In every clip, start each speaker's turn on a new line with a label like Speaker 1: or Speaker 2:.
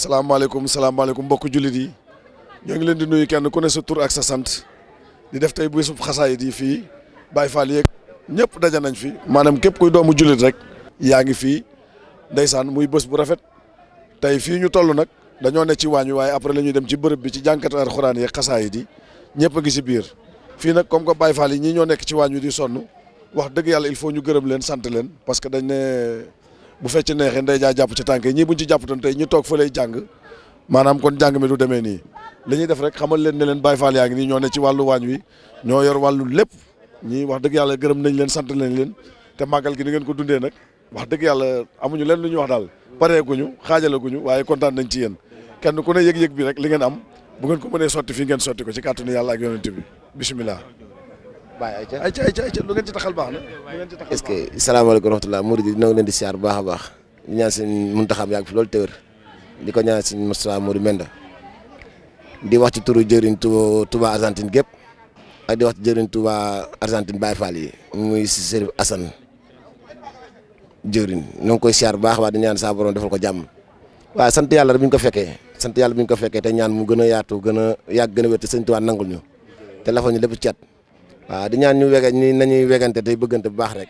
Speaker 1: salaamaaleykum mbokku jullit yi ñoo ngi leen di nuyu kenn ku ne sa tur ak sa sant di def tey bésub xasaayid yi fii Baye Fall yeeg ñëpp daja nañ fi maanaam képp kuy doomu jullit rek yaa ngi fii ndeysaan muy bés bu rafet tey fii ñu toll nag dañoo ne ci waañ wi waaye après la ñuy dem ci bërëb bi ci jànkatu alxuraan yeeg xasaayid yi ñëpp a ngi si biir fii nag comme que Baye Fall yi ñii ñoo nekk ci waañ wi di sonn wax dëgg yàlla il faut ñu gërëm leen sant leen parce que dañ ne bu fecc neexee ndey jaa jàpp ci tànk yi ñii buñ ci jàppatoon tey ñu toog fa lay jàng maanaam kon jàng mi du demee nii li ñuy def rek xamal leen ne leen Baye Fall yaa ngi nii ñoo ne ci wàllu waañ wi ñoo yor wàllu lépp ñii wax dëgg yàlla gërëm nañ leen sant nañ leen te màggal gi ni ngeen ko dundee nag wax dëgg yàlla amuñu leen lu ñuy wax daal pareeguñu xaajalaguñu waaye kontaan nañ ci yéen kenn ku ne yëg-yëg bi rek li ngeen am bu ngeen ko mënee sotti fii ngeen sotti ko ci kàttanu yàlla ak yonent bi bisimilah.
Speaker 2: Baye
Speaker 1: ayca lu ngeen ci taxal baax na lu ngeen ci taxal
Speaker 2: est-ce que salaamaaleykum wa rahmatulah Mouride ñoo ngi leen di siyaar bu baax a baax di ñaan seen Muntaxa yàgg fi loolu te wér di ko ñaan seen Moustapha Modou Menda di wax ci turu jëriñ Touba Argentine gépp ak di wax ci jëriñ Touba Argentine Baye Fall yi muy Serigne Assane jëriñ ñoo ngi koy siyaar bu baax a baax di ñaan saa borom defal ko jàmm waaw sant yàlla rek bi ñu ko fekkee te ñaan mu gën a yaatu gën a yàgg gën a wér te Sëñ Touba nangul ñu te lafal ñu lépp cet waaw di ñaan ñu nañuy wegante tey bëggante bu baax rek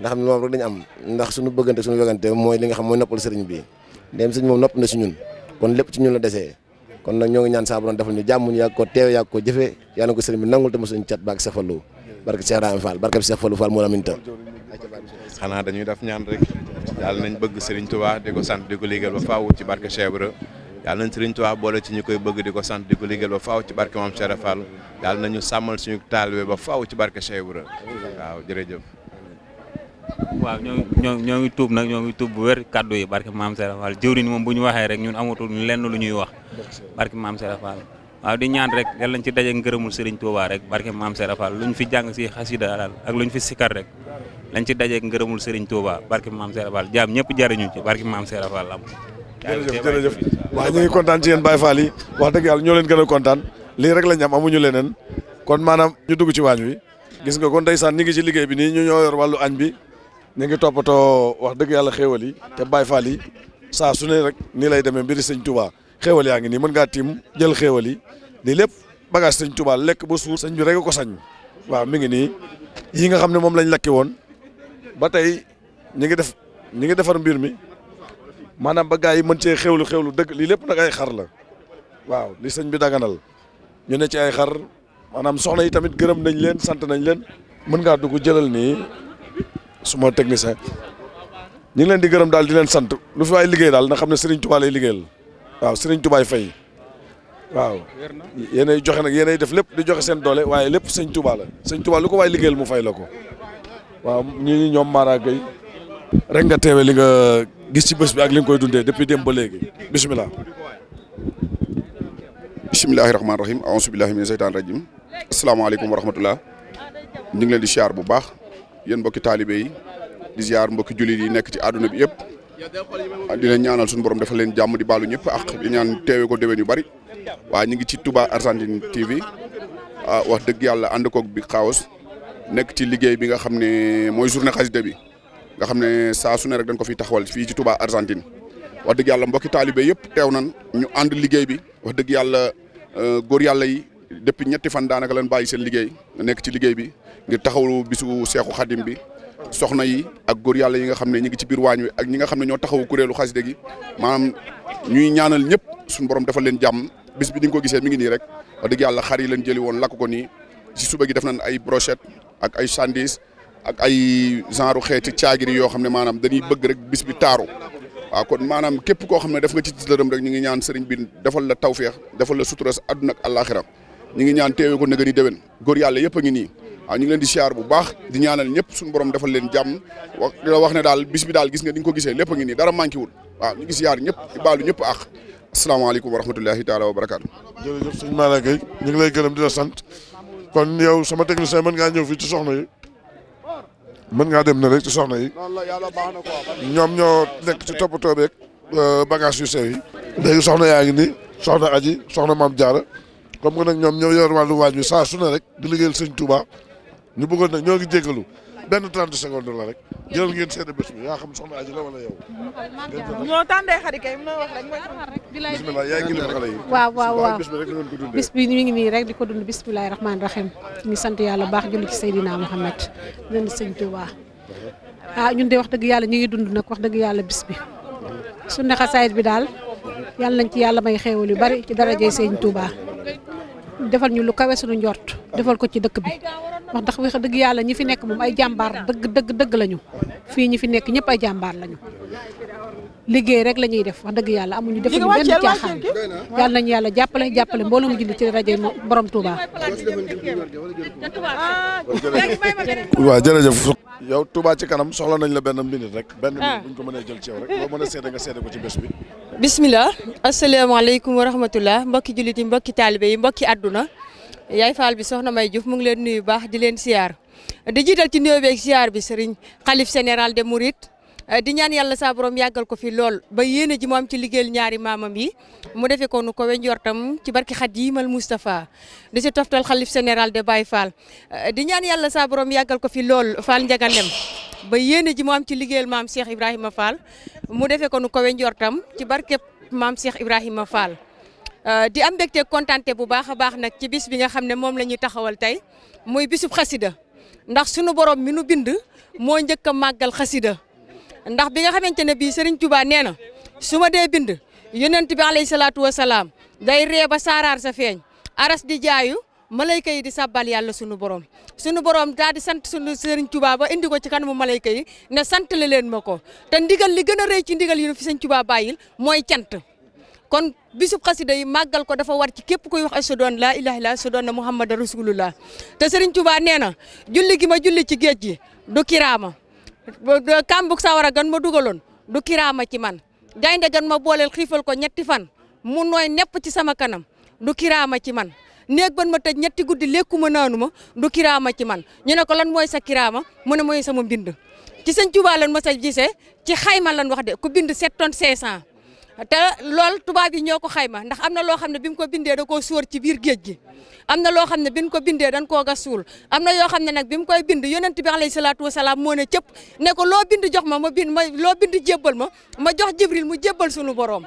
Speaker 2: ndax moom rek dañu am ndax suñu bëggante suñu wegante mooy li nga xam mooy noppal sëriñ bi dem sëñ moom nopp na si ñun kon lépp ci ñun la desee kon nag ñoo ngi ñaan saa borom defal ñu jàmm ñu yàgg ko teew yàgg ko jëfee yàlla na ko sëriñ bi nangul te mosuñu cat baak Cheikh Fallou barke Cheikh Rahim Fall barke Cheikh Fallou Fall moo aminta
Speaker 3: xanaa dañuy def ñaan rek yàlla nañ bëgg Serigne Touba di ko sant di ko liggéeyal ba faaw ci barke Cheikh Ibra yàlla nañ Serigne Touba boole ci ñu koy bëgg di ko sant di ko liggéeyal ba faaw ci barke Mame Cheikh Fall yàlla nañu sàmmal suñu taalibe ba faaw ci barke Cheikh Ibra waaw jërëjëf.
Speaker 4: waaw ñoo ngi tuub nag ñoo ngi tuub bu wér kaddu yi barke Mame Cheikh Fall jëwriñ moom bu ñu waxee rek ñun amatul lenn lu ñuy wax barke Mame Cheikh Fall waaw di ñaan rek yàlla nañ ci daje ngërëmul Serigne Touba rek barke Mame Cheikh Fall luñ fi jàng si xasida daal ak luñ fi sikar rek lañ ci daje ngërëmul Serigne Touba barke Mame Cheikh Fall jaam ñëpp jariñu ci barke Mame Cheikh Fall am
Speaker 1: jërëjëf waaw ñu ngi kontaan ci yéen Baye Fall yi wax dëgg yàlla ñoo leen gën a kontaan lii rek lañ am amuñu leneen kon maanaam ñu dugg ci waañ wi gis nga kon ndeysaan ñi ngi ci liggéey bi nii ñu ñoo yor wàllu añ bi ñu ngi toppatoo wax dëgg yàlla xéewal yi te Baye Fall yi saa su ne rek nii lay demee mbiri sëñ Touba xéewal yaa ngi nii mën ngaa tiim jël xéewal yi lii lépp bagage sëñ Touba lekk ba suur sëñ bi rek ko sañ waaw mi ngi nii yi nga xam ne moom lañ lakki woon ba tey ñi ngi defar mbir mi maanaam ba gaa yi mën cee xewlu dëgg lii lépp nag ay xar la waaw li sëñ bi daganal ñu ne ci ay xar maanaam soxna yi tamit gërëm nañ leen sant nañ leen mën ngaa dugg jëlal nii suma technicien ñu ngi leen di gërëm daal di leen sant lu fi waay liggéey daal na xam ne Serigne Touba lay liggéeyal waaw Serigne Touba fay waaw yéenay joxe nag yéenay def lépp di joxe seen doole waaye lépp sëñ Touba la sëñ Touba lu ko waay liggéeyal mu fay la ko waaw ñi ñoom Mara Gueye rek nga teewe li nga gis ci bés bi ak li nga koy dundee depuis démb ba léegi bisimilah.
Speaker 5: bisimilahi rahmaani rahim auzu billahi mina seytaani rajim asalaamaaleykum wa rahmatullah ñu ngi leen di siyaar bu baax yéen mbokki taalibe yi di siyaar mbokki jullit yi nekk ci àdduna bi yëpp di leen ñaanal suñu borom defal leen jàmm di baalu ñëpp ak di ñaan teewe ko déwén yu bari waaye ñu ngi ci Touba Argentine TV wax dëgg yàlla ànd koog bi xaawus nekk ci liggéey bi nga xam ne mooy journée xasida bi nga xam ne saa su ne rek dañ ko fi taxawal fii ci Touba Argentine wax dëgg yàlla mbokki taalibe yëpp teew nan ñu ànd liggéey bi wax dëgg yàlla góor yàlla yi depuis ñetti fan daanaka leen bàyyi seen liggéey nekk ci liggéey bi ngir taxawlu bisu Seexu Xadim bi soxna yi ak góor yàlla yi nga xam ne ñi ngi ci biir waañ wi ak ñi nga xam ne ñoo taxawu kuréelu xasida gi maanaam ñuy ñaanal ñëpp suñu borom defal leen jàmm bis bi ni nga ko gisee mi ngi nii rek wax dëgg yàlla xar yi leen jëli woon lakk ko nii si suba gi def nañ ay brochette ak ay sandwich ak ay genre xeeti caagiri yoo xam ne maanaam dañuy bëgg rek bis bi taaru waaw kon maanaam képp koo xam ne def nga ci dërëm rek ñu ngi ñaan sëriñ bi defal la tawféex defal la sutura sa àdduna ak àllaaxira ñu ngi ñaan teewee ko nega ni déwén góor yàlla yëpp a ngi nii waaw ñu ngi leen di siyaar bu baax di ñaanal ñëpp suñu borom defal leen jàmm wax di la wax ne daal bis bi daal gis nga ni nga ko gisee lépp a ngi nii dara manqué wul waaw ñu ngi siyaar ñëpp di baalu ñëpp ak asalaamaaleykum wa rahmatullahi taala wa barakaatu.
Speaker 1: jërëjëf sëñ Mara Gueye ñu ngi lay gërëm di la sant kon yow sama technicien mën ngaa ñëw fii ci soxna yi mën ngaa dem na rek ci soxna yi ñoom ñoo nekk ci toppatoo beeg bagage yu sew yi léegi soxna yaa ngi nii soxna aji soxna maam Diarra comme que nag ñoom ñoo yor wàllu waaj bi saa su ne rek di liggéeyal sëñ Touba ñu bëggoon nag ñoo ngi jéggalu benn 30 secondes la rek jëlal ngeen seede bés bi yaa xam soxna Aji la wala yow.
Speaker 6: ñoo tàndee xarit kay mu wax rek mooy
Speaker 1: bismillah yaay ngi xale yi.
Speaker 7: waaw
Speaker 1: bis bi rek ngeen ko dundee.
Speaker 7: bis bi ñu ngi nii rek di ko dund bismillahi rahmaani rahim ñu sant yàlla baax julli ci Seydina Muhammad leen di sëñ Touba ñun de wax dëgg yàlla ñu ngi dund nag wax dëgg yàlla bis bi sunna xasaayit bi daal yàlla nañ ci yàlla may xéewal yu bari ci darajey sëñ Touba defal ñu lu kawe suñu njort defal ko ci dëkk bi wax ndax wax dëgg yàlla ñi fi nekk moom ay jàmbaar dëgg lañu fii ñi fi nekk ñëpp ay jàmbaar lañu liggéey rek la ñuy def wax dëgg yàlla amuñu defuñu benn caaxaan yàlla nañu yàlla jàppale mbooloo mu julli ci rajo borom Touba.
Speaker 1: waaw jërëjëf yow Touba ci kanam soxla nañ la benn minute rek benn minute buñ ko mënee jël ci yow rek loo mën a seede nga seede ko ci bés bi.
Speaker 8: bismillah asalaamaaleykum wa rahmatullah mbokki jullit yi mbokki taalibe yi mbokki àdduna yaay faal bi soxna May Diouf mu ngi leen nuyu baax di leen siyaar di jiital ci nuyoo beeg siyaar bi sëriñ xalif général de Mouride di ñaan yàlla saa borom yàggal ko fi lool ba yéene ji mu am ci liggéeyal ñaari maamam yi mu defee ko nu ko we njortam ci barki Xadimal Moustapha di si toftal xalif général de Baye Fall di ñaan yàlla saa borom yàggal ko fi lool Fall Ndiagalem ba yéene ji mu am ci liggéeyal maam Cheikh Ibrahima Fall mu defee ko nu ko we njortam ci barke maam Cheikh Ibrahima Fall di am mbégte kontante bu baax a baax nag ci bis bi nga xam ne moom la ñuy taxawal tey muy bisub xasida ndax sunu borom mi nu bind moo njëkk a màggal xasida ndax bi nga xamante ne bii Serigne Touba nee na su ma dee bind yonent bi alayhi salaatu wa salaam day ree ba saaraar sa feeñ aras di jaayu malayka yi di sabbal yàlla sunu borom daal di sant sunu Serigne Touba ba indi ko ci kanamu malayka yi ne sant la leen ma ko te ndigal li gën a rëy ci ndigal yi fi Serigne Touba bàyyil mooy cant. kon bisub xasida yi màggal ko dafa war ci képp kuy wax ashhadu an laa ilaaha illallaah ashhadu anna muhammadan rasulullah te Serigne Touba nee na julli gi ma julli ci géej gi du kiraama kambuk sawara gan ma dugaloon du kiraama ci man gaynde gan ma booleel xiifal ko ñetti fan mu nooy nepp ci sama kanam du kiraama ci man néeg ban ma tëj ñetti guddi lekkuma naanuma du kiraama ci man ñu ne ko lan mooy sa kiraama mu ne mooy sama mbind ci Serigne Touba lan ma sa gisee ci xayma lan wax de ku bind 7 tonnes 500 te loolu tubaab yi ñoo ko xayma ndax am na loo xam ne bi mu ko bindee da koo sóor ci biir géej gi am na loo xam ne bi mu ko bindee dañ koo gas suul am na yoo xam ne nag bi mu koy bind yonent bi alayhi salaatu wasalaam moo ne cëpp ne ko loo bind jox ma bind ma loo bind jébbal ma jox Jibril mu jébbal sunu borom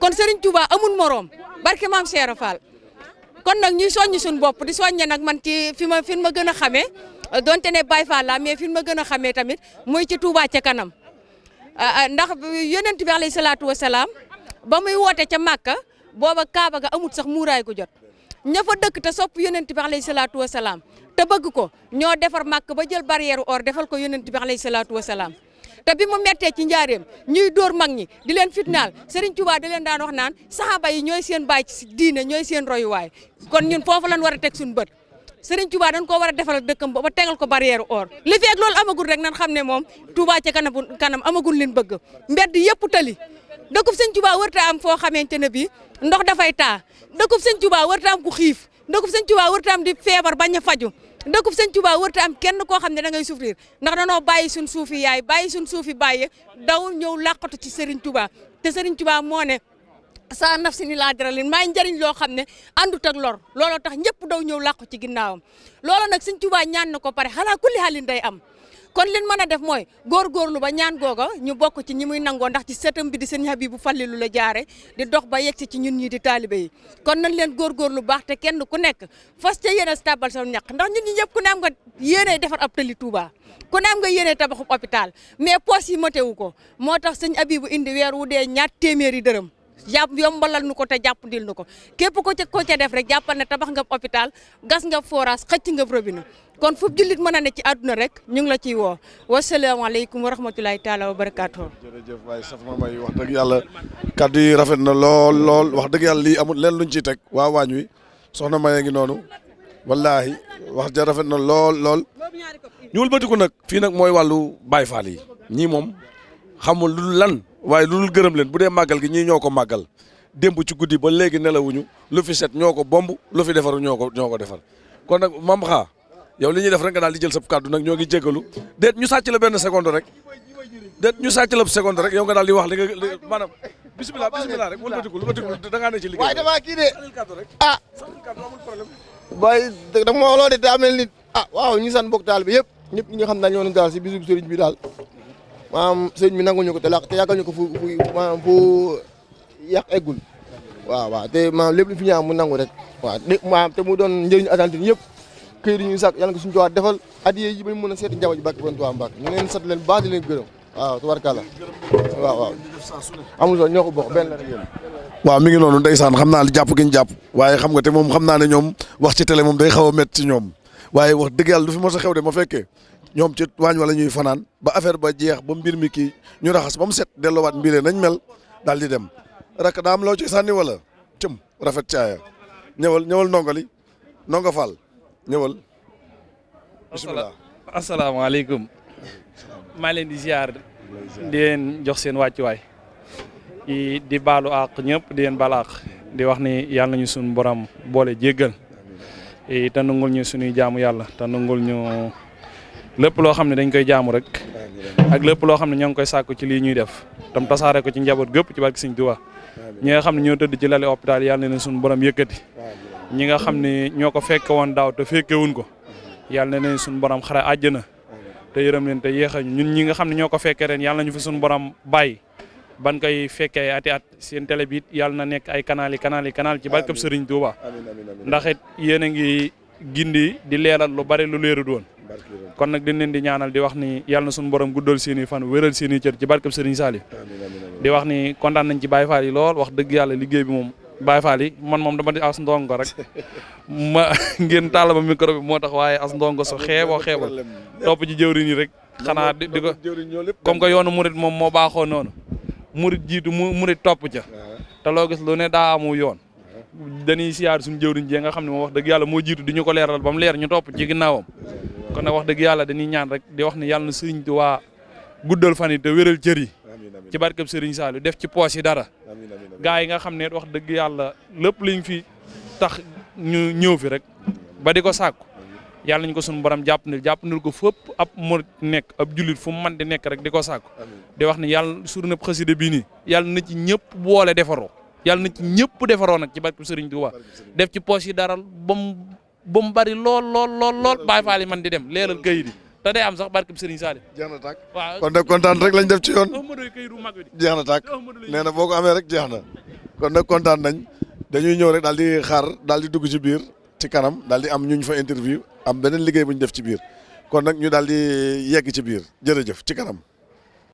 Speaker 8: kon Serigne Touba amul morom barke maam Cheikh Fall kon nag ñuy soññi suñu bopp di soññe nag man ci fi ma gën a xamee donte ne Baye Fall la mais fi ma gën a xamee tamit muy ci Touba ca kanam ndax yonent bi alayhi salaatu wasalaam ba muy woote ca Màkka booba Kaaba ga amut sax muuraay gu jot ña fa dëkk te sopp yonent bi alayhi salaatu wasalaam te bëgg ko ñoo defar Màkka ba jël barrière or defal ko yonent bi alayhi salaatu wasalaam te bi mu mettee ci njaareem ñuy dóor mag ñi di leen fitnaal Serigne Touba da leen daan wax naan saxaaba yi ñooy seen baay ci diine ñooy seen royuwaay kon ñun foofu lañ war a teg suñu bët Serigne Touba dañ koo war a defal dëkkam ba tegal ko barrière or li feeg loolu amagul rek nan xam ne moom Touba ca kanam amagul leen bëgg mbedd yëpp tali dëkkub Serigne Touba warta am foo xamante ne bii ndox dafay taa dëkkub Serigne Touba warta am ku xiif dëkkub Serigne Touba warta am di feebar bañ a faju dëkkub Serigne Touba warta am kenn koo xam ne da ngay souffrir ndax danoo bàyyi suñ suufi yaay bàyyi suñ suufi bàyyi daw ñëw làqatu ci Serigne Touba te Serigne Touba moo ne sa naf si ni laa dara leen maay njëriñ loo xam ne àndut ak lor looloo tax ñëpp daw ñëw làqu ci ginnaawam loolu nag Serigne Touba ñaan na ko pare xanaa kulli xaalin day am kon liñ mën a def mooy góorgóorlu ba ñaan googa ñu bokk ci ñi muy nangoo ndax ci sëtam bi di sëñ Habibu Fallilu la jaare di dox ba yegg ci ñun ñi di taalibe yi kon nañ leen góorgóorlu baax te kenn ku nekk fas ca yéene tabal sa ñaq ndax ñun ñi ñëpp ku ne am nga yéene defar ab tali Touba ku ne am nga yéene tabaxub hôpital mais poos yi matewu ko moo tax sëñ Habibu indi weer wu dee ñaar téeméeri dërëm yombalal nu ko te jàppandil nu ko képp ko ca def rek jàppal ne tabax nga hôpital gas nga forage xëcc nga robinet kon fu jullit mën a ne ci àdduna rek ñu ngi la ciy woo wasalaamaaleykum wa rahmatulahi taala wa barakaatu.
Speaker 1: jërëjëf waaye Soxna May wax dëgg yàlla kaddu yi rafet na lool wax dëgg yàlla lii amul leen luñ ciy teg waa waañ wi Soxna May a ngi noonu wallaahi wax ja rafet na lool ñu wëlbatiku nag fii nag mooy wàllu Baye Fall yi ñii moom xamul lu lan waaye lu dul gërëm leen bu dee màggal gi ñii ñoo ko màggal démb ci guddi ba léegi nelawuñu lu fi set ñoo ko bomb lu fi defaru ñoo ko defar kon nag mam xaa yow li ñuy def rek nga daal di jël sa kàddu nag ñoo ngi jégalu déet ñu sàcc la benn seconde rek yow nga daal di wax li nga maanaam bisimilah rek wëlbatiku da ngaa ne ci liggéey
Speaker 2: waaye damaa kii de ah waaye dama wax loo de daa mel ni waaw ñu san bokk taal bi yëpp
Speaker 9: ñëpp ñi nga xam ne daal ñoo daal si bisu sëriñ bi daal maanaam sëriñ bi nanguñu ko te yàggal ñu ko fu maanaam fu yàq eggul waaw te maanaam lépp lu fi ñaan mu nangu rek waaw maanaam te mu doon njëriñu Argentine yëpp këyit yi ñuy sàkk yàlla nga suñu tuwaa defal addiye yi ba ñu mën a seeti njaboot ji barke Borom Tuubaa Mbàkke ñu leen sant leen baax di leen gërëm waaw tubarkalla waaw amul solo ñoo ko bokk benn la rek yéen
Speaker 1: waaw mi ngi noonu ndeysaan xam naa li jàpp gi ñu jàpp waaye xam nga te moom xam naa ne ñoom wax ci télé moom day xaw a métti ci ñoom waaye wax dëgg yàlla du fi mos a xew de ma fekkee ñoom ci waañ wala ñuy fanaan ba affaire ba jeex ba mbir mi kii ñu raxas ba mu set delloowaat mbiree nañ mel daal di dem rak daa am loo ci sànni wala cëm rafet caaya ñëwal ndongali ndonga Fall ñëwal bismillah
Speaker 10: asalaamaaleykum maa leen di ziar di leen jox seen wàccuwaay di baalu àq ñëpp di leen baal àq di wax ni yàlla nañu suñu borom boole jéggal te nangul ñu suñuy jaamu yàlla te nangul ñu lépp loo xam ne dañ koy jaamu rek ak lépp loo xam ne ñoo ngi koy sàkku ci lii ñuy def tam tasaare ko ci njaboot gépp ci barke Sëñ Tuubaa ñi nga xam ne ñoo tëdd ci lali hôpital yàlla na leen suñu borom yëkkati ñi nga xam ne ñoo ko fekke woon daaw te fekkewuñ ko yàlla na leen suñu borom xare àjjana te yërëm leen te yéexañu ñun ñi nga xam ne ñoo ko fekkee ren yàlla nañu fi suñu borom bàyyi ban koy fekkee ati at seen télé bi it yàlla na nekk ay canal ci barkeb Sëriñ Tuuba ndax it yéen a ngi gindi di leeral lu bari lu leerut woon kon nag dañ leen di ñaanal di wax ni yàlla na suñu borom guddal seen i fan wéral seen i cër ci barkeb Sëriñ Saliou di wax ni kontaan nañ ci Baye Fall yi lool wax dëgg yàlla liggéey bi moom Baye Fall yi man moom dama di as ndongo rek ma ngeen tàll ma micro bi moo tax waaye as ndongo so xeeboo topp ci jëwriñ yi rek xanaa di ko comme que yoonu murit moom moo baaxoo noonu murit jiitu murit topp ca te loo gis lu ne daa amu yoon dañuy siyaar suñu jëwriñ ji nga xam ne moom wax dëgg yàlla moo jiitu di ñu ko leeral ba mu leer ñu topp ci ginnaawam kon nag wax dëgg yàlla dañuy ñaan rek di wax ni yàlla na Sëriñ Tuubaa guddal fan yi te wéral cër yi ci barkeb Sëriñ Saliou def ci poos yi dara gaa yi nga xam ne wax dëgg yàlla lépp liñ fi tax ñu ñëw fi rek ba di ko sàkku yàlla nañ ko suñu borom jàppandil ko fépp ab murit nekk ab jullit fu mu mën di nekk rek di ko sàkku di wax ni yàlla journée xasida bii nii yàlla na ci ñëpp boole defaroo yàlla na ci ñëpp defaroo nag ci barkeb Sëriñ Tuubaa def ci poos yi dara ba mu bari lool Baay Faal yi man di dem leeral kayit yi te day am sax barkeb Sëriñ Saliou
Speaker 1: jeex na tàkk waaw kon nag kontaan rek lañ def ci yoon jeex na tàkk nee na boo ko amee rek jeex na kon nag kontaan nañ dañuy ñëw rek daal di xaar daal di dugg ci biir ci kanam daal di am ñu fa interview am beneen liggéey bu ñu def ci biir kon nag ñu daal di yegg ci biir jërëjëf ci kanam